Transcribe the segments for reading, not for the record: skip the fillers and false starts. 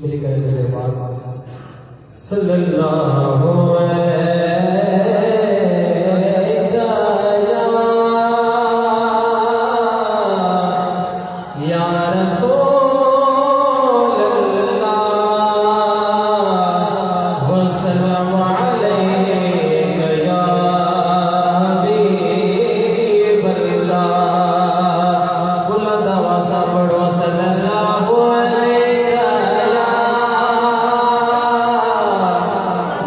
मेरे कहने से बाद सल्लल्लाहु अलैका या रसूल अल्लाह वसल्लम अलैका या हबीब अल्लाह बुलंद आवाज़ से पढ़ो सल्लल्लाहु अलैका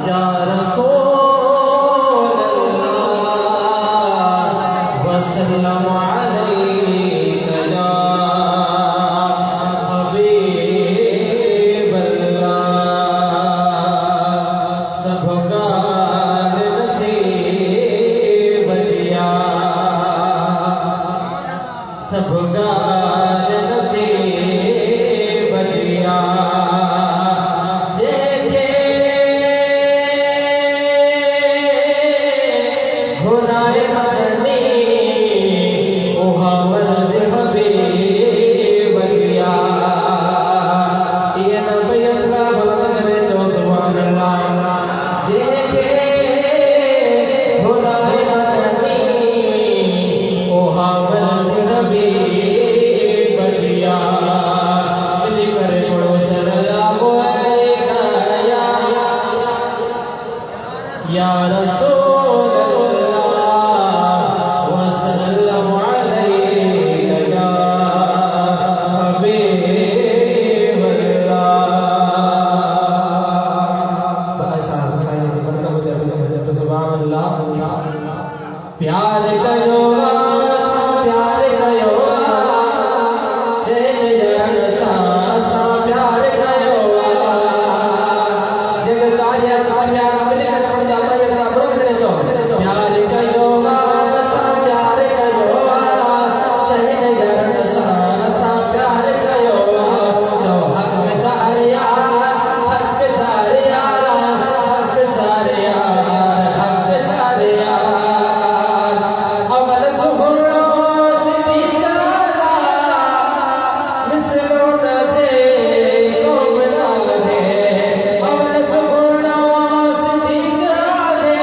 या रसूल अल्लाह वसल्लम अलैका या हबीब अल्लाह सबका नसीब जिया सबका नसीब जिया जेके घुराए मरनी ओहा मर्ज़ हबीब जिया ये नबीयत ला बुलंद करे जो सुभान अल्लाह जेके घुराए मरनी ओहा मर्ज़ हबीब जिया मिली करे पढ़ो सल्लल्लाहु अलैका या रसूल अल्लाह वसल्लम अलैका या हबीब अल्लाह बादशाह हुसैन बरका मुझे तो सुभान अल्लाह प्यार कयो प्यार कयो चैन यार सा प्यार कयो जग चारिया प्यार मिले पड़दा मैं बराबर करे चो प्यार कयो सा प्यार कयो चैन यार सा प्यार कयो जो हक में चारिया हक चारिया हक चारिया हक चारिया अमल सुगुणो सिद्दीका मिसलो न जे कौम नाल दे अमल सुगुणो सिद्दीका दे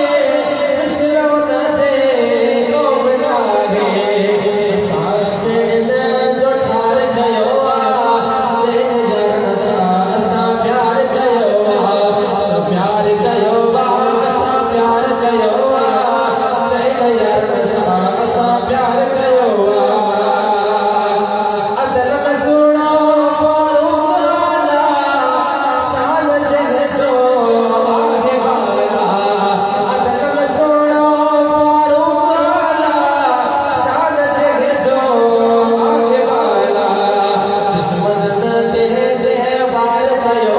मिसलो न जे कौम नाल दे सास न जो ठार कयो चैन जरन सा असां प्यार कयो जो प्यार कयो असां प्यार कयो चैन जरन सा असां प्यार कयो अदर में सुनो फारूक वाला शान जग जो आगे वाला अदर में सुनो फारूक वाला शान जग जो आगे वाला दुश्मन न तेरे जे वार कयो